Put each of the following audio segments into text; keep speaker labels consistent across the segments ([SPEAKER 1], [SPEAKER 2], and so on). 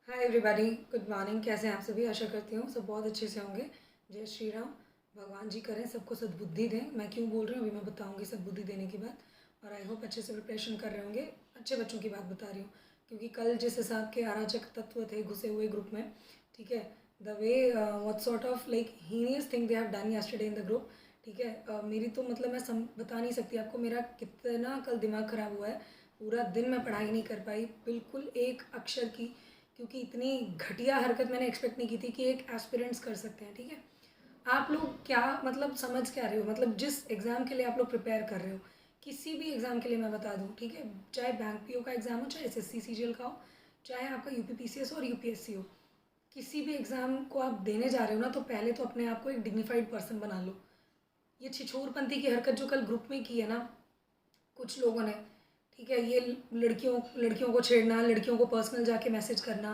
[SPEAKER 1] Hi everybody, good morning. कैसे हैं आप सभी? आशा करती हूँ सब बहुत अच्छे से होंगे। जय श्री राम। भगवान जी करें सबको सद्बुद्धि दें। मैं क्यों बोल रही हूँ अभी मैं बताऊँगी सद्बुद्धि देने की बात। और आई होप अच्छे से प्रिपरेशन कर रहे होंगे। अच्छे बच्चों की बात बता रही हूँ, क्योंकि कल जिस हिसाब के अराजक तत्व थे घुसे हुए ग्रुप में, ठीक है, the way what sort of like heinous thing they have done yesterday in the group, ठीक है। मेरी तो मतलब मैं बता नहीं सकती आपको मेरा कितना कल दिमाग ख़राब हुआ है। पूरा दिन मैं पढ़ाई नहीं कर पाई बिल्कुल एक अक्षर की, क्योंकि इतनी घटिया हरकत मैंने एक्सपेक्ट नहीं की थी कि एक एस्पिरेंट्स कर सकते हैं, ठीक है। आप लोग क्या मतलब समझ क्या रहे हो, मतलब जिस एग्ज़ाम के लिए आप लोग प्रिपेयर कर रहे हो, किसी भी एग्ज़ाम के लिए मैं बता दूं, ठीक है, चाहे बैंक पीओ का एग्ज़ाम हो, चाहे एसएससी सीजीएल का हो, चाहे आपका यूपीपीसीएस और यूपीएससी हो, किसी भी एग्ज़ाम को आप देने जा रहे हो ना, तो पहले तो अपने आप को एक डिग्निफाइड पर्सन बना लो। ये छिछोरपंथी की हरकत जो कल ग्रुप में की है ना कुछ लोगों ने, ठीक है, ये लड़कियों लड़कियों को छेड़ना, लड़कियों को पर्सनल जाके मैसेज करना,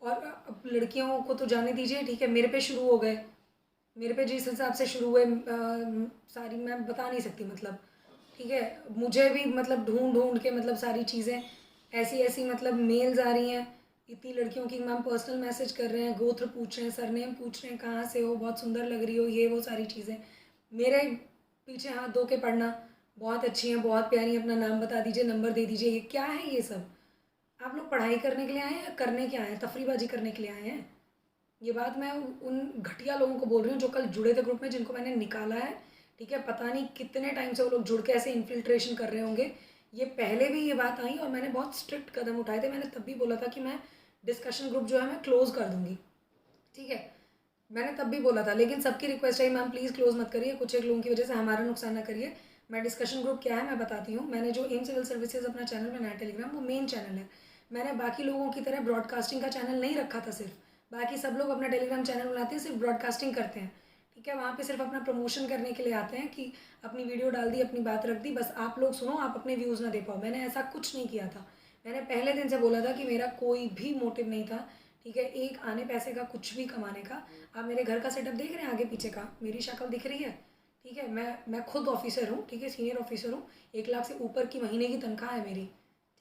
[SPEAKER 1] और अब लड़कियों को तो जाने दीजिए, ठीक है, मेरे पे शुरू हो गए। मेरे पे जिस हिसाब से शुरू हुए सारी मैं बता नहीं सकती, मतलब ठीक है, मुझे भी मतलब ढूंढ ढूंढ के मतलब सारी चीज़ें ऐसी ऐसी मतलब मेल्स आ रही हैं इतनी लड़कियों की, मैम पर्सनल मैसेज कर रहे हैं, गोत्र पूछ रहे हैं, सरनेम पूछ रहे हैं, कहाँ से हो, बहुत सुंदर लग रही हो, ये वो सारी चीज़ें मेरे पीछे हाथ धो के पढ़ना, बहुत अच्छी हैं, बहुत प्यारी हैं, अपना नाम बता दीजिए, नंबर दे दीजिए, ये क्या है ये सब? आप लोग पढ़ाई करने के लिए आए हैं या करने क्या आए हैं? तफरीबाजी करने के लिए आए हैं? ये बात मैं उन घटिया लोगों को बोल रही हूँ जो कल जुड़े थे ग्रुप में, जिनको मैंने निकाला है, ठीक है। पता नहीं कितने टाइम से वो लोग जुड़ के ऐसे इन्फिल्ट्रेशन कर रहे होंगे। ये पहले भी ये बात आई और मैंने बहुत स्ट्रिक्ट कदम उठाए थे। मैंने तब भी बोला था कि मैं डिस्कशन ग्रुप जो है मैं क्लोज़ कर दूँगी, ठीक है। मैंने तब भी बोला था, लेकिन सबकी request I, ma'am please close मत करिए, कुछ एक लोगों की वजह से हमारा नुकसान ना करिए। मैं डिस्कशन ग्रुप क्या है मैं बताती हूँ। मैंने जो एम सिविल सर्विसेज अपना चैनल बनाया टेलीग्राम, वो मेन चैनल है। मैंने बाकी लोगों की तरह ब्रॉडकास्टिंग का चैनल नहीं रखा था सिर्फ। बाकी सब लोग अपना टेलीग्राम चैनल बनाते हैं, सिर्फ ब्रॉडकास्टिंग करते हैं, ठीक है। वहाँ पे सिर्फ अपना प्रमोशन करने के लिए आते हैं कि अपनी वीडियो डाल दी, अपनी बात रख दी, बस आप लोग सुनो, आप अपने व्यूज़ ना दे पाओ। मैंने ऐसा कुछ नहीं किया था। मैंने पहले दिन से बोला था कि मेरा कोई भी मोटिव नहीं था, ठीक है, एक आने पैसे का, कुछ भी कमाने का। आप मेरे घर का सेटअप देख रहे हैं, आगे पीछे का मेरी शक्ल दिख रही है, ठीक है। मैं खुद ऑफिसर हूँ, ठीक है, सीनियर ऑफिसर हूँ। 1 लाख से ऊपर की महीने की तनख्वाह है मेरी,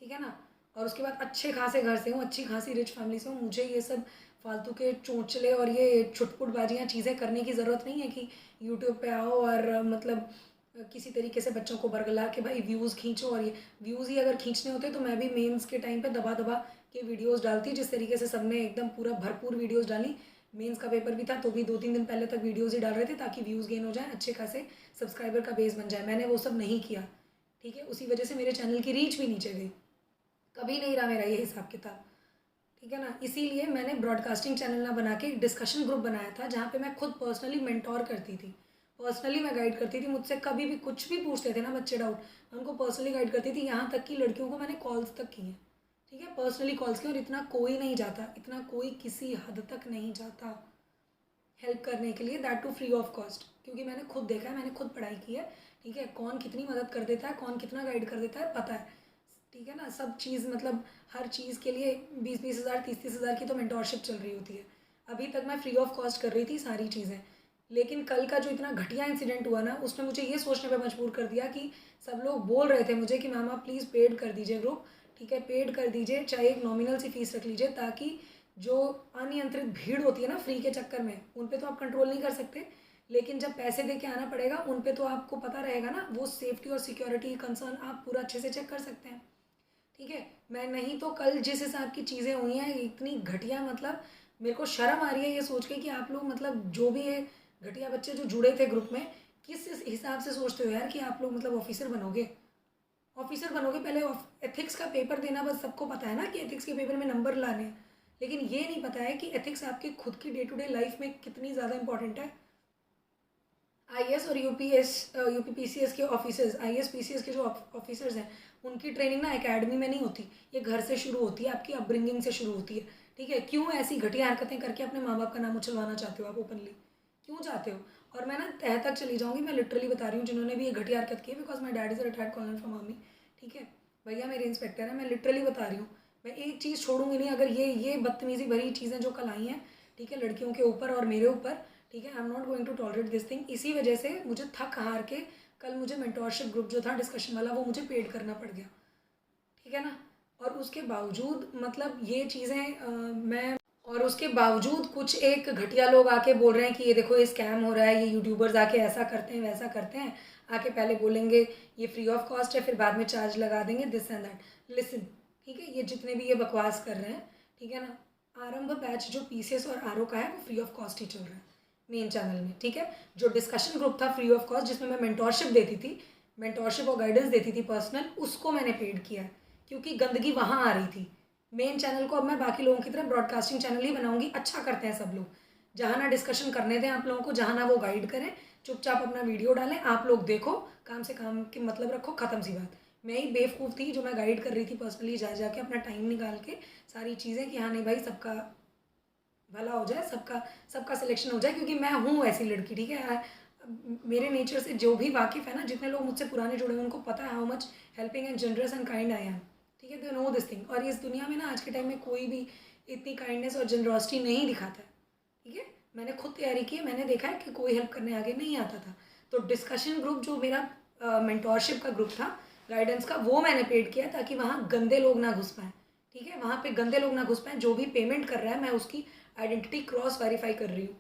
[SPEAKER 1] ठीक है ना। और उसके बाद अच्छे खासे घर से हूँ, अच्छी खासी रिच फैमिली से हूँ। मुझे ये सब फालतू के चोंचले और ये छुटपुटबाजियाँ चीज़ें करने की ज़रूरत नहीं है कि यूट्यूब पे आओ और मतलब किसी तरीके से बच्चों को बरगला के भाई व्यूज़ खींचो। और ये व्यूज़ ही अगर खींचने होते तो मैं भी मेंस के टाइम पे दबा दबा के वीडियोस डालती, जिस तरीके से सबने एकदम पूरा भरपूर वीडियोस डाली। मेंस का पेपर भी था तो भी 2-3 दिन पहले तक वीडियोस ही डाल रहे थे ताकि व्यूज़ गेन हो जाए, अच्छे खासे सब्सक्राइबर का बेस बन जाए। मैंने वो सब नहीं किया, ठीक है। उसी वजह से मेरे चैनल की रीच भी नीचे गई, कभी नहीं रहा मेरा ये हिसाब किताब, ठीक है ना। इसीलिए मैंने ब्रॉडकास्टिंग चैनल ना बना के एक डिस्कशन ग्रुप बनाया था, जहाँ पे मैं खुद पर्सनली मेंटोर करती थी, पर्सनली मैं गाइड करती थी। मुझसे कभी भी कुछ भी पूछते थे ना बच्चे डाउट, मैं उनको पर्सनली गाइड करती थी। यहाँ तक कि लड़कियों को मैंने कॉल्स तक की हैं, ठीक है, पर्सनली कॉल्स की। और इतना कोई नहीं जाता, इतना कोई किसी हद तक नहीं जाता हेल्प करने के लिए, that too free of cost, क्योंकि मैंने खुद देखा है, मैंने खुद पढ़ाई की है, ठीक है। कौन कितनी मदद कर देता है, कौन कितना गाइड कर देता है, पता है, ठीक है ना। सब चीज़ मतलब हर चीज़ के लिए 20-20 हज़ार 30-30 हज़ार की तो मेंटोरशिप चल रही होती है। अभी तक मैं फ्री ऑफ कॉस्ट कर रही थी सारी चीज़ें। लेकिन कल का जो इतना घटिया इंसिडेंट हुआ ना, उसने मुझे ये सोचने पे मजबूर कर दिया कि सब लोग बोल रहे थे मुझे कि मैम आप प्लीज़ पेड कर दीजिए ग्रुप, ठीक है, पेड कर दीजिए, चाहे एक नॉमिनल सी फीस रख लीजिए, ताकि जो अनियंत्रित भीड़ होती है ना फ्री के चक्कर में, उन पे तो आप कंट्रोल नहीं कर सकते, लेकिन जब पैसे दे के आना पड़ेगा उन पे तो आपको पता रहेगा ना, वो सेफ्टी और सिक्योरिटी कंसर्न आप पूरा अच्छे से चेक कर सकते हैं, ठीक है। मैं नहीं तो कल जिस हिसाब की चीज़ें हुई हैं इतनी घटिया, मतलब मेरे को शर्म आ रही है ये सोच के कि आप लोग मतलब जो भी है घटिया बच्चे जो जुड़े थे ग्रुप में, किस हिसाब से सोचते हो यार कि आप लोग मतलब ऑफिसर बनोगे? ऑफिसर बनोगे पहले एथिक्स का पेपर देना, बस सबको पता है ना कि एथिक्स के पेपर में नंबर लाने हैं, लेकिन ये नहीं पता है कि एथिक्स आपके खुद की डे टू डे लाइफ में कितनी ज़्यादा इंपॉर्टेंट है। आईएएस और यूपीएस यूपीपीसीएस के ऑफिसर्स, आईएएस पीसीएस के जो ऑफिसर्स हैं, उनकी ट्रेनिंग ना एकेडमी में नहीं होती, ये घर से शुरू होती है, आपकी अपब्रिंगिंग से शुरू होती है, ठीक है। क्यों ऐसी घटिया हरकतें करके अपने माँ बाप का नाम उछलवाना चाहते हो आप ओपनली? क्यों चाहते हो? और मैं ना तह तक चली जाऊँगी, मैं लिटरली बता रही हूँ, जिन्होंने भी ये घटिया हरकत की है, because my dad is a retired कॉलोनल from army, ठीक है। भैया मेरे इंस्पेक्टर हैं, मैं लिटरली बता रही हूँ, मैं एक चीज़ छोड़ूंगी नहीं। अगर ये बदतमीज़ी भरी चीज़ें जो कल आई हैं, ठीक है, लड़कियों के ऊपर और मेरे ऊपर, ठीक है, I am not going to tolerate this thing. इसी वजह से मुझे थक हार के कल मुझे मेंटोरशिप ग्रुप जो था डिस्कशन वाला, वो मुझे पेड करना पड़ गया, ठीक है ना। और उसके बावजूद मतलब ये चीज़ें मैं और उसके बावजूद कुछ एक घटिया लोग आके बोल रहे हैं कि ये देखो ये स्कैम हो रहा है, ये यूट्यूबर्स आके ऐसा करते हैं वैसा करते हैं, आके पहले बोलेंगे ये फ्री ऑफ कॉस्ट है, फिर बाद में चार्ज लगा देंगे, दिस एंड दैट। लिसन, ठीक है, ये जितने भी ये बकवास कर रहे हैं, ठीक है ना, आरंभ बैच जो पीसीएस और आरओ का है वो फ्री ऑफ कॉस्ट ही चल रहा है मेन चैनल में, ठीक है। जो डिस्कशन ग्रुप था फ्री ऑफ कॉस्ट, जिसमें मैं मेंटोरशिप देती थी, मेंटोरशिप और गाइडेंस देती थी पर्सनल, उसको मैंने पेड किया है क्योंकि गंदगी वहाँ आ रही थी। मेन चैनल को अब मैं बाकी लोगों की तरह ब्रॉडकास्टिंग चैनल ही बनाऊंगी। अच्छा करते हैं सब लोग, जहाँ ना डिस्कशन करने दें आप लोगों को, जहाँ ना वो गाइड करें, चुपचाप अपना वीडियो डालें, आप लोग देखो, काम से काम के मतलब रखो, ख़त्म सी बात। मैं ही बेवकूफ़ थी जो मैं गाइड कर रही थी पर्सनली, जा जाके अपना टाइम निकाल के सारी चीज़ें कि हाँ नहीं भाई सबका भला हो जाए, सबका सबका सिलेक्शन हो जाए, क्योंकि मैं हूँ ऐसी लड़की, ठीक है। मेरे नेचर से जो भी वाकिफ़ है ना, जितने लोग मुझसे पुराने जुड़े हैं उनको पता है how much helping and generous and kind I am, ठीक है, दे नो दिस थिंग। और इस दुनिया में ना आज के टाइम में कोई भी इतनी काइंडनेस और जनरॉसिटी नहीं दिखाता है, ठीक है। मैंने खुद तैयारी की है, मैंने देखा है कि कोई हेल्प करने आगे नहीं आता था। तो डिस्कशन ग्रुप जो मेरा मेंटोरशिप का ग्रुप था, गाइडेंस का, वो मैंने पेड किया ताकि वहाँ गंदे लोग ना घुस पाएँ, ठीक है। वहाँ पे गंदे लोग ना घुस पाएँ। जो भी पेमेंट कर रहा है मैं उसकी आइडेंटिटी क्रॉस वेरीफाई कर रही हूँ,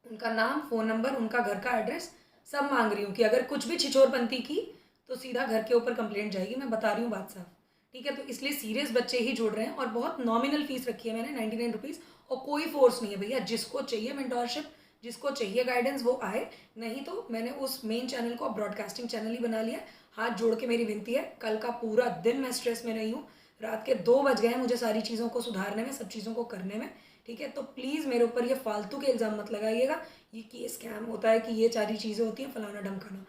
[SPEAKER 1] उनका नाम, फ़ोन नंबर, उनका घर का एड्रेस सब मांग रही हूँ कि अगर कुछ भी छिछोरपंती की तो सीधा घर के ऊपर कंप्लेंट जाएगी। मैं बता रही हूँ बात साफ, ठीक है। तो इसलिए सीरियस बच्चे ही जुड़ रहे हैं और बहुत नॉमिनल फीस रखी है मैंने, 99 रुपीज़। और कोई फोर्स नहीं है भैया, जिसको चाहिए मेंटोरशिप, जिसको चाहिए गाइडेंस वो आए, नहीं तो मैंने उस मेन चैनल को ब्रॉडकास्टिंग चैनल ही बना लिया। हाथ जोड़ के मेरी विनती है, कल का पूरा दिन मैं स्ट्रेस में रही हूँ, रात के 2 बज गए हैं मुझे सारी चीज़ों को सुधारने में, सब चीज़ों को करने में, ठीक है। तो प्लीज़ मेरे ऊपर ये फालतू के इल्ज़ाम मत लगाइएगा ये कि ये स्कैम होता है, कि ये सारी चीज़ें होती हैं, फलाना ढमकाना।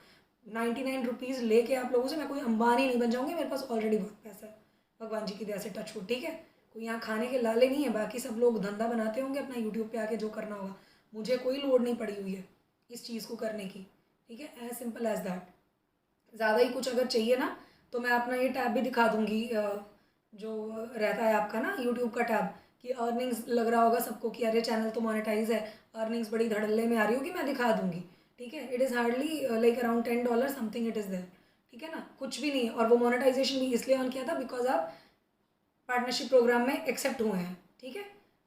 [SPEAKER 1] 99 रुपीज़ लेके आप लोगों से मैं कोई अंबानी नहीं बन जाऊँगी, मेरे पास ऑलरेडी बहुत पैसा है भगवान जी की दया से, टच वुड, ठीक है। कोई यहाँ खाने के लाले नहीं है, बाकी सब लोग धंधा बनाते होंगे अपना यूट्यूब पे आके जो करना होगा, मुझे कोई लोड नहीं पड़ी हुई है इस चीज़ को करने की, ठीक है। As simple as that. ज़्यादा ही कुछ अगर चाहिए ना तो मैं अपना ये टैब भी दिखा दूँगी, जो रहता है आपका ना यूट्यूब का टैब, कि अर्निंग्स लग रहा होगा सबको कि अरे चैनल तो मोनेटाइज है, अर्निंग्स बड़ी धड़ल्ले में आ रही होगी, मैं दिखा दूँगी, ठीक है। It is hardly like around $10 something it is there, ठीक है ना, कुछ भी नहीं है। और वो मोनेटाइजेशन भी इसलिए ऑन किया था बिकॉज आप पार्टनरशिप प्रोग्राम में एक्सेप्ट हुए हैं, ठीक है।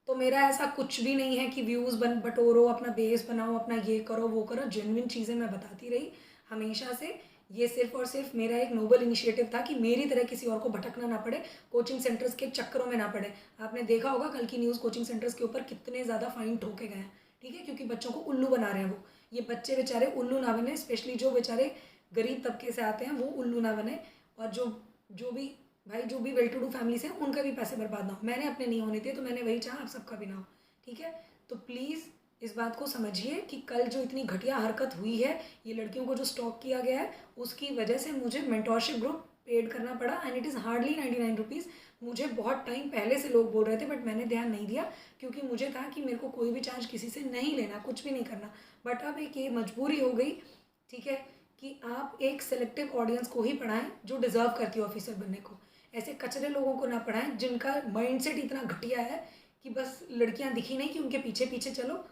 [SPEAKER 1] तो मेरा ऐसा कुछ भी नहीं है कि व्यूज़ बटोरो, अपना बेस बनाओ, अपना ये करो वो करो, जेन्युइन चीज़ें मैं बताती रही हमेशा से। ये सिर्फ और सिर्फ मेरा एक नोबल इनिशिएटिव था कि मेरी तरह किसी और को भटकना ना पड़े, कोचिंग सेंटर्स के चक्करों में ना पड़े। आपने देखा होगा कल की न्यूज़, कोचिंग सेंटर्स के ऊपर कितने ज़्यादा फाइन ठोके गए हैं, ठीक है, क्योंकि बच्चों को उल्लू बना रहे हैं वो। ये बच्चे बेचारे उल्लू ना बने, स्पेशली जो बेचारे गरीब तबके से आते हैं वो उल्लू ना बने, और जो जो भी भाई जो भी वेल टू डू फैमिली से उनका भी पैसे बर्बाद ना हो। मैंने अपने नहीं होने दिए तो मैंने वही चाहा, आप सबका भी ना हो, ठीक है। तो प्लीज़ इस बात को समझिए कि कल जो इतनी घटिया हरकत हुई है, ये लड़कियों को जो स्टॉक किया गया है, उसकी वजह से मुझे मेंटोरशिप ग्रुप पेड करना पड़ा, and it is hardly 99 rupees. मुझे बहुत टाइम पहले से लोग बोल रहे थे बट मैंने ध्यान नहीं दिया, क्योंकि मुझे था कि मेरे को कोई भी चार्ज किसी से नहीं लेना, कुछ भी नहीं करना। बट अब एक ये मजबूरी हो गई, ठीक है, कि आप एक सेलेक्टिव ऑडियंस को ही पढ़ाएं जो डिज़र्व करती है ऑफिसर बनने को। ऐसे कचरे लोगों को ना पढ़ाएं जिनका माइंडसेट इतना घटिया है कि बस लड़कियां दिखी नहीं कि उनके पीछे पीछे चलो,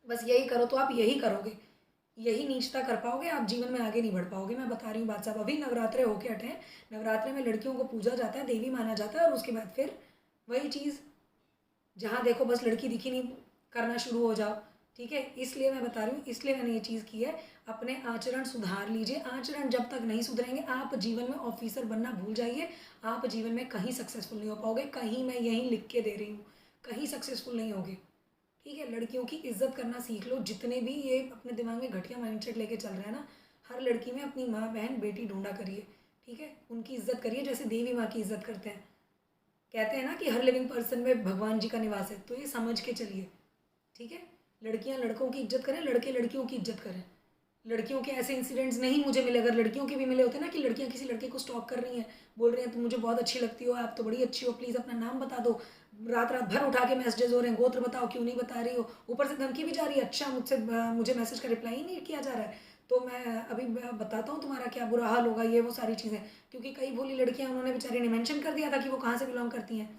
[SPEAKER 1] बस यही करो तो आप यही करोगे, यही नीचता कर पाओगे, आप जीवन में आगे नहीं बढ़ पाओगे। मैं बता रही हूँ बात साहब, अभी नवरात्रे होके हटे हैं, नवरात्रे में लड़कियों को पूजा जाता है, देवी माना जाता है, और उसके बाद फिर वही चीज़, जहाँ देखो बस लड़की दिखी नहीं, करना शुरू हो जाओ, ठीक है। इसलिए मैं बता रही हूँ, इसलिए मैंने ये चीज़ की है। अपने आचरण सुधार लीजिए, आचरण जब तक नहीं सुधरेंगे आप जीवन में ऑफिसर बनना भूल जाइए, आप जीवन में कहीं सक्सेसफुल नहीं हो पाओगे, कहीं मैं यहीं लिख के दे रही हूँ, कहीं सक्सेसफुल नहीं होगे, ठीक है। लड़कियों की इज्जत करना सीख लो, जितने भी ये अपने दिमाग में घटिया माइंडसेट लेके चल रहे हैं ना, हर लड़की में अपनी माँ बहन बेटी ढूंढा करिए, ठीक है, उनकी इज्जत करिए जैसे देवी माँ की इज्जत करते हैं। कहते हैं ना कि हर लिविंग पर्सन में भगवान जी का निवास है, तो ये समझ के चलिए, ठीक है। लड़कियां लड़कों की इज्जत करें, लड़के लड़कियों की इज्जत करें। लड़कियों के ऐसे इंसिडेंट्स नहीं मुझे मिले, अगर लड़कियों के भी मिले होते ना कि लड़कियां किसी लड़के को स्टॉक कर रही हैं, बोल रही हैं तुम मुझे बहुत अच्छी लगती हो, आप तो बड़ी अच्छी हो, प्लीज़ अपना नाम बता दो, रात रात भर उठा के मैसेजेस हो रहे हैं, गोत्र बताओ क्यों नहीं बता रही हो, ऊपर से धमकी भी जा रही है, अच्छा मुझसे मुझे मैसेज का रिप्लाई ही नहीं किया जा रहा है, तो मैं अभी बताता हूँ तुम्हारा क्या बुरा हाल होगा, ये वो सारी चीज़ें। क्योंकि कई भोली लड़कियाँ उन्होंने बेचारी ने मेंशन कर दिया था कि वो कहाँ से बिलोंग करती हैं,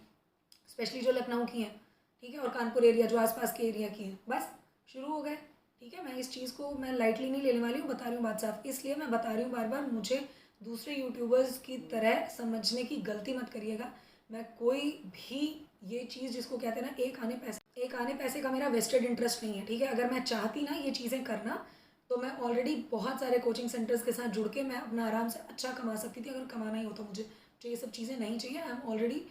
[SPEAKER 1] स्पेशली जो लखनऊ की हैं, ठीक है, और कानपुर एरिया जो आसपास के एरिया की हैं, बस शुरू हो गए, ठीक है। मैं इस चीज़ को मैं लाइटली नहीं लेने वाली हूँ, बता रही हूँ बात साफ, इसलिए मैं बता रही हूँ बार बार, मुझे दूसरे यूट्यूबर्स की तरह समझने की गलती मत करिएगा। मैं कोई भी ये चीज़ जिसको कहते हैं ना एक आने पैसे का मेरा वेस्टेड इंटरेस्ट नहीं है, ठीक है। अगर मैं चाहती ना ये चीज़ें करना तो मैं ऑलरेडी बहुत सारे कोचिंग सेंटर्स के साथ जुड़ के मैं अपना आराम से अच्छा कमा सकती थी, अगर कमाना ही होता मुझे। तो ये सब चीज़ें नहीं चाहिए। I am already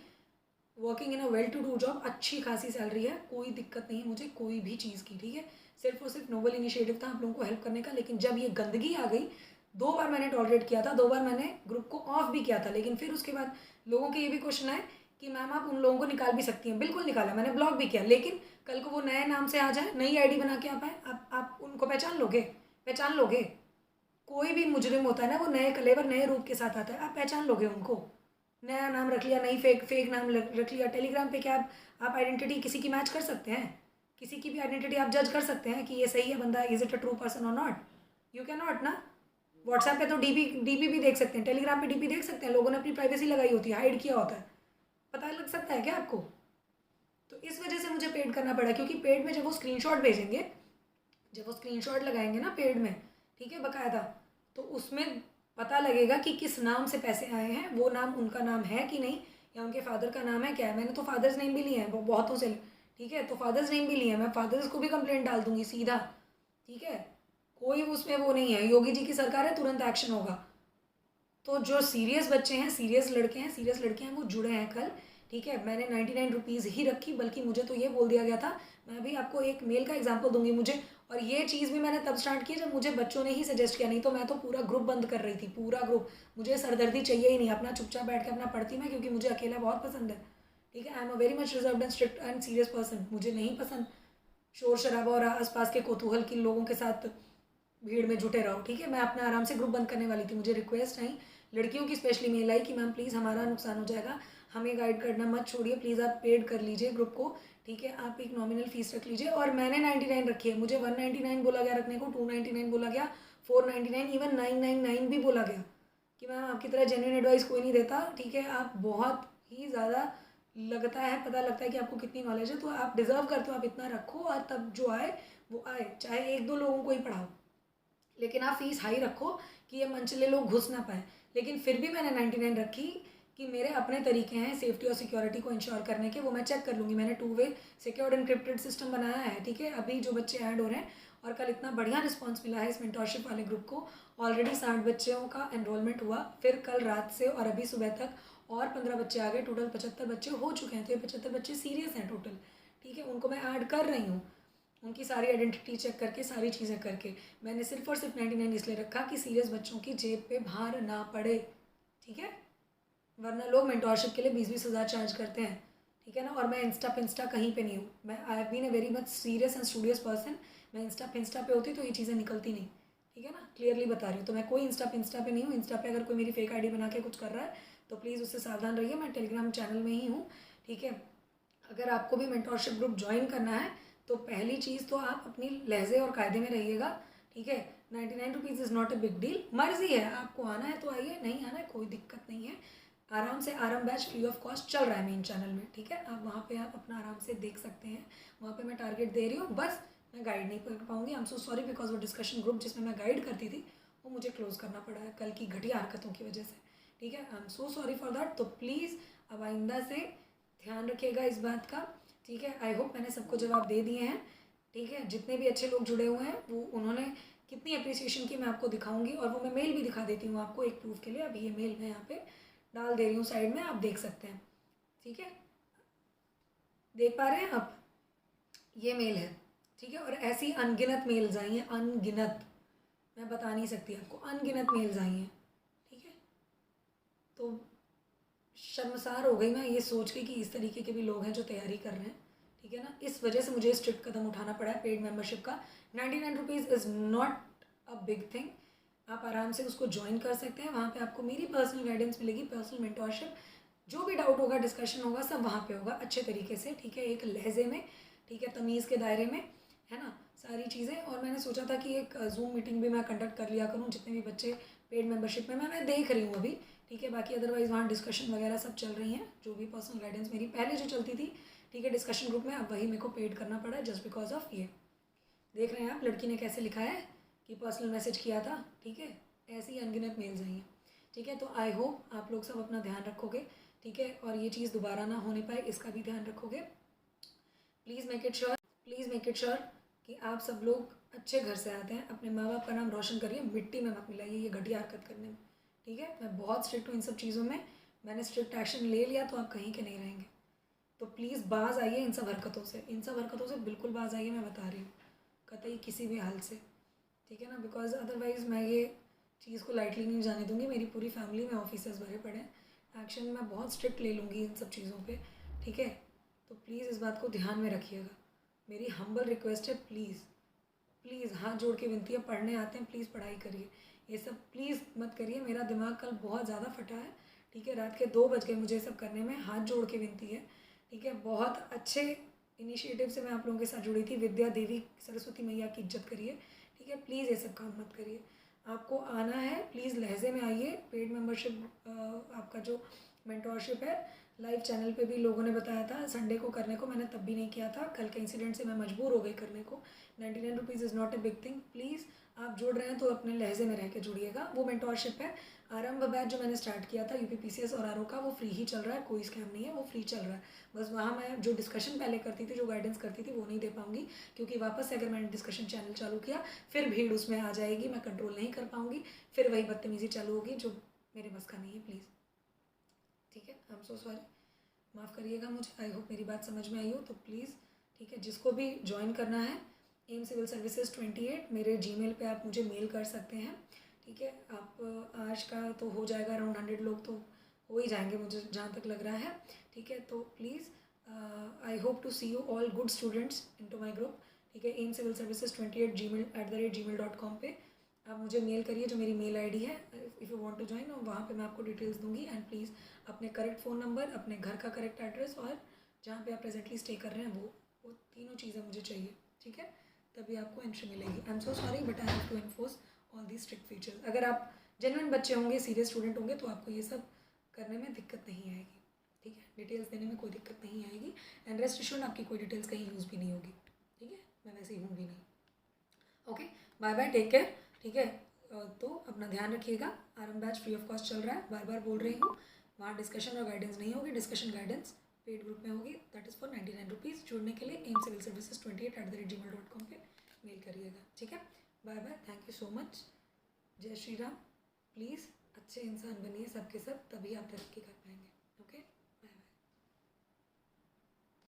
[SPEAKER 1] working in a well to do job, अच्छी खासी सैलरी है, कोई दिक्कत नहीं है मुझे कोई भी चीज़ की, ठीक है। सिर्फ और सिर्फ नोबल इनिशिएटिव था आप लोगों को हेल्प करने का, लेकिन जब ये गंदगी आ गई, 2 बार मैंने टॉलरेट किया था, 2 बार मैंने ग्रुप को ऑफ भी किया था, लेकिन फिर उसके बाद लोगों के ये भी क्वेश्चन आए कि मैम आप उन लोगों को निकाल भी सकती हैं। बिल्कुल निकाला, मैंने ब्लॉक भी किया, लेकिन कल को वो नए नाम से आ जाए, नई आईडी बना के आप आए, आप उनको पहचान लोगे। कोई भी मुजरिम होता है ना, वो नए कलेवर नए रूप के साथ आता है, आप पहचान लोगे उनको। नया नाम रख लिया, नई फेक नाम रख लिया। टेलीग्राम पे क्या आप आइडेंटिटी किसी की मैच कर सकते हैं? किसी की भी आइडेंटिटी आप जज कर सकते हैं कि ये सही है बंदा, is it a true person और नॉट? यू कैन नॉट ना। व्हाट्सएप पे तो डीपी भी देख सकते हैं, टेलीग्राम पे डीपी देख सकते हैं, लोगों ने अपनी प्राइवेसी लगाई होती है, हाइड किया होता है, पता लग सकता है क्या आपको? तो इस वजह से मुझे पेड करना पड़ा, क्योंकि पेड में जब वो स्क्रीनशॉट भेजेंगे, जब वो स्क्रीनशॉट लगाएंगे ना पेड में, ठीक है, बकायदा, तो उसमें पता लगेगा कि किस नाम से पैसे आए हैं, वो नाम उनका नाम है कि नहीं, या उनके फादर का नाम है क्या है। मैंने तो फादर्स नेम भी लिए हैं बहुतों से, ठीक है, तो फादर्स नेम भी लिए हैं, मैं फादर्स को भी कंप्लेंट डाल दूंगी सीधा, ठीक है। कोई उसमें वो नहीं है, योगी जी की सरकार है, तुरंत एक्शन होगा। तो जो सीरियस बच्चे हैं, सीरियस लड़के हैं, सीरियस लड़के हैं, वो जुड़े हैं कल, ठीक है। मैंने 99 रुपीज़ ही रखी, बल्कि मुझे तो ये बोल दिया गया था, मैं अभी आपको एक मेल का एग्जांपल दूंगी मुझे, और ये चीज़ भी मैंने तब स्टार्ट की जब मुझे बच्चों ने ही सजेस्ट किया, नहीं तो मैं तो पूरा ग्रुप बंद कर रही थी, पूरा ग्रुप। मुझे सरदर्दी चाहिए ही नहीं, अपना चुपचाप बैठ के अपना पढ़ती मैं, क्योंकि मुझे अकेला बहुत पसंद है, ठीक है। I am a very much reserved and strict and serious person. मुझे नहीं पसंद शोर शराबा और आसपास के कौतूहल किन लोगों के साथ भीड़ में जुटे रहो, ठीक है। मैं अपना आराम से ग्रुप बंद करने वाली थी, मुझे रिक्वेस्ट आई लड़कियों की स्पेशली मेल आई कि मैम प्लीज़ हमारा नुकसान हो जाएगा, हमें गाइड करना मत छोड़िए, प्लीज़ आप पेड कर लीजिए ग्रुप को, ठीक है, आप एक नॉमिनल फीस रख लीजिए। और मैंने 99 रखी है, मुझे 199 बोला गया रखने को, 299 बोला गया, 499, इवन 999 भी बोला गया कि मैम आपकी तरह जेन्युइन एडवाइस कोई नहीं देता, ठीक है, आप बहुत ही ज़्यादा लगता है, पता लगता है कि आपको कितनी नॉलेज है, तो आप डिज़र्व करते हो, आप इतना रखो, और तब जो आए वो आए, चाहे 1-2 लोगों को ही पढ़ाओ, लेकिन आप फीस हाई रखो कि ये मनचले लोग घुस ना पाए। लेकिन फिर भी मैंने 99 रखी कि मेरे अपने तरीके हैं सेफ्टी और सिक्योरिटी को इंश्योर करने के, वो मैं चेक कर लूँगी। मैंने 2-वे सिक्योर्ड एनक्रिप्टेड सिस्टम बनाया है, ठीक है। अभी जो बच्चे ऐड हो रहे हैं, और कल इतना बढ़िया रिस्पॉन्स मिला है इस मेंटोरशिप वाले ग्रुप को, ऑलरेडी 60 बच्चों का एनरोलमेंट हुआ, फिर कल रात से और अभी सुबह तक और 15 बच्चे आ गए, टोटल 75 बच्चे हो चुके हैं। तो ये 75 बच्चे सीरियस हैं टोटल, ठीक है, उनको मैं ऐड कर रही हूँ, उनकी सारी आइडेंटिटी चेक करके, सारी चीज़ें करके। मैंने सिर्फ और सिर्फ 99 इसलिए रखा कि सीरियस बच्चों की जेब पे भार ना पड़े, ठीक है, वरना लोग मेंटोरशिप के लिए 20-20 हज़ार चार्ज करते हैं, ठीक है ना। और मैं इंस्टा कहीं पे नहीं हूँ, मैं I have been a very much serious and studious person. मैं इंस्टा पे होती तो ये चीज़ें निकलती नहीं, ठीक है ना, क्लियरली बता रही हूँ। तो मैं कोई इंस्टा पे नहीं हूँ। इंस्टा पे अगर कोई मेरी फेक आईडी बना के कुछ कर रहा है तो प्लीज़ उससे सावधान रहिए, मैं टेलीग्राम चैनल में ही हूँ, ठीक है। अगर आपको भी मेंटोरशिप ग्रुप ज्वाइन करना है तो पहली चीज़ तो आप अपनी लहजे और कायदे में रहिएगा, ठीक है। 99 rupees is not a big deal, मर्जी है, आपको आना है तो आइए, नहीं आना है कोई दिक्कत नहीं है। आराम से आराम बैच फ्री ऑफ कॉस्ट चल रहा है मेन चैनल में, ठीक है। आप वहाँ पे आप अपना आराम से देख सकते हैं, वहाँ पे मैं टारगेट दे रही हूँ, बस मैं गाइड नहीं कर पाऊँगी। आई एम सो सॉरी, बिकॉज वो डिस्कशन ग्रुप जिसमें मैं गाइड करती थी वो मुझे क्लोज करना पड़ा है कल की घटिया हरकतों की वजह से, ठीक है। I am so sorry for that. तो प्लीज़ अब आइंदा से ध्यान रखिएगा इस बात का, ठीक है। आई होप मैंने सबको जवाब दे दिए हैं, ठीक है। जितने भी अच्छे लोग जुड़े हुए हैं वो उन्होंने कितनी अप्रिसिएशन की मैं आपको दिखाऊंगी, और वो मैं मेल भी दिखा देती हूँ आपको एक प्रूफ के लिए। अभी ये मेल मैं यहाँ पे डाल दे रही हूँ साइड में, आप देख सकते हैं, ठीक है, देख पा रहे हैं आप, ये मेल है, ठीक है। और ऐसी अनगिनत मेल्स आई हैं, अनगिनत, मैं बता नहीं सकती आपको, अनगिनत मेल्स आई हैं, ठीक है। तो शर्मसार हो गई मैं ये सोच के कि इस तरीके के भी लोग हैं जो तैयारी कर रहे हैं, ठीक है ना। इस वजह से मुझे स्ट्रिक्ट कदम उठाना पड़ा है पेड मेंबरशिप का। 99 rupees is not a big thing, आप आराम से उसको ज्वाइन कर सकते हैं। वहाँ पे आपको मेरी पर्सनल गाइडेंस मिलेगी, पर्सनल मेंटोरशिप, जो भी डाउट होगा, डिस्कशन होगा, सब वहाँ पे होगा अच्छे तरीके से, ठीक है, एक लहजे में, ठीक है, तमीज़ के दायरे में, है ना, सारी चीज़ें। और मैंने सोचा था कि एक जूम मीटिंग भी मैं कंडक्ट कर लिया करूँ, जितने भी बच्चे पेड मेंबरशिप में मैं देख रही हूँ अभी, ठीक है। बाकी अदरवाइज़ वहाँ डिस्कशन वगैरह सब चल रही हैं, जो भी पर्सनल गाइडेंस मेरी पहले जो चलती थी, ठीक है, डिस्कशन ग्रुप में, अब वही मेरे को पेड करना पड़ा है जस्ट बिकॉज ऑफ ये। देख रहे हैं आप लड़की ने कैसे लिखा है कि पर्सनल मैसेज किया था, ठीक है, ऐसी अनगिनत मेल्स आई हैं। ठीक है। तो आई होप आप लोग सब अपना ध्यान रखोगे, ठीक है, और ये चीज़ दोबारा ना होने पाए इसका भी ध्यान रखोगे। प्लीज़ मेक इट श्योर कि आप सब लोग अच्छे घर से आते हैं, अपने माँ बाप का नाम रोशन करिए, मिट्टी में मत मिलाइए ये घटिया हरकत करने में, ठीक है। मैं बहुत स्ट्रिक्ट हूँ इन सब चीज़ों में, मैंने स्ट्रिक्ट एक्शन ले लिया तो आप कहीं के नहीं रहेंगे। तो प्लीज़ बाज आइए इन सब हरकतों से बिल्कुल बाज आइए, मैं बता रही हूँ, कतई किसी भी हाल से, ठीक है ना। बिकॉज अदरवाइज़ मैं ये चीज़ को लाइटली नहीं जाने दूँगी। मेरी पूरी फैमिली में ऑफिसर्स भरे पड़े हैं, एक्शन मैं बहुत स्ट्रिक्ट ले लूँगी इन सब चीज़ों पे, ठीक है। तो प्लीज़ इस बात को ध्यान में रखिएगा, मेरी हम्बल रिक्वेस्ट है। प्लीज़ प्लीज़ हाथ जोड़ के विनती है, पढ़ने आते हैं प्लीज़ पढ़ाई करिए, ये सब प्लीज़ मत करिए। मेरा दिमाग कल बहुत ज़्यादा फटा है, ठीक है, रात के 2 बज गए मुझे सब करने में, हाथ जोड़ के विनती है, ठीक है। बहुत अच्छे इनिशिएटिव से मैं आप लोगों के साथ जुड़ी थी, विद्या देवी सरस्वती मैया की इज्जत करिए, ठीक है। प्लीज़ ये सब काम मत करिए, आपको आना है प्लीज़ लहजे में आइए। पेड मेंबरशिप आपका जो मेंटोरशिप है लाइव चैनल पे भी लोगों ने बताया था संडे को करने को, मैंने तब भी नहीं किया था, कल के इंसिडेंट से मैं मजबूर हो गई करने को। 99 rupees is not a big thing. Please आप जुड़ रहे हैं तो अपने लहजे में रह के जुड़िएगा। वो मेंटोरशिप है, आरंभ बैच जो मैंने स्टार्ट किया था यूपीपीसीएस और आरओ का, वो फ्री ही चल रहा है, कोई स्कैम नहीं है, वो फ्री चल रहा है। बस वहाँ मैं जो डिस्कशन पहले करती थी, जो गाइडेंस करती थी, वो नहीं दे पाऊँगी, क्योंकि वापस से अगर मैंने डिस्कशन चैनल चालू किया फिर भीड़ उसमें आ जाएगी, मैं कंट्रोल नहीं कर पाऊँगी, फिर वही बदतमीज़ी चालू होगी जो मेरे बस का नहीं है। प्लीज़, ठीक है, आई एम सो सॉरी, माफ़ करिएगा मुझे। आई होप मेरी बात समझ में आई हो। तो प्लीज़, ठीक है, जिसको भी ज्वाइन करना है एम सिविल सर्विसेज 28 मेरे जीमेल पे आप मुझे मेल कर सकते हैं, ठीक है। आप आज का तो हो जाएगा, अराउंड 100 लोग तो हो ही जाएंगे मुझे जहाँ तक लग रहा है, ठीक है। तो please I hope to see you all good students into my group, ठीक है। एम सिविल सर्विसेज 28 gmail@gmail.com पे आप मुझे मेल करिए, जो मेरी मेल आईडी है, if you want to join, और वहाँ पे मैं आपको डिटेल्स दूंगी। एंड प्लीज़ अपने करेक्ट फ़ोन नंबर, अपने घर का करेक्ट एड्रेस और जहाँ पे आप प्रेजेंटली स्टे कर रहे हैं वो तीनों चीज़ें मुझे चाहिए, ठीक है, तभी आपको एंट्री मिलेगी। I am so sorry but I have to enforce all the strict features. अगर आप जेन्युइन बच्चे होंगे, सीरियस स्टूडेंट होंगे, तो आपको ये सब करने में दिक्कत नहीं आएगी, ठीक है, डिटेल्स देने में कोई दिक्कत नहीं आएगी। एंड रेस्ट एश्योर्ड आपकी कोई डिटेल्स कहीं यूज़ भी नहीं होगी, ठीक है, मैं वैसे ही हूँ भी नहीं। Okay, bye bye, take care, ठीक है। तो अपना ध्यान रखिएगा। आरंभ बैच फ्री ऑफ कॉस्ट चल रहा है, बार बार बोल रही हूँ, वहाँ डिस्कशन और गाइडेंस नहीं होगी, डिस्कशन गाइडेंस पेड ग्रुप में होगी, दैट इज़ फॉर 99 रुपीज़। जुड़ने के लिए एम सिविल सर्विसेज 28@gmail.com पे मेल करिएगा, ठीक है। Bye bye, thank you so much, जय श्री राम। प्लीज़ अच्छे इंसान बनिए सबके सब, तभी आप तरक्की कर पाएंगे।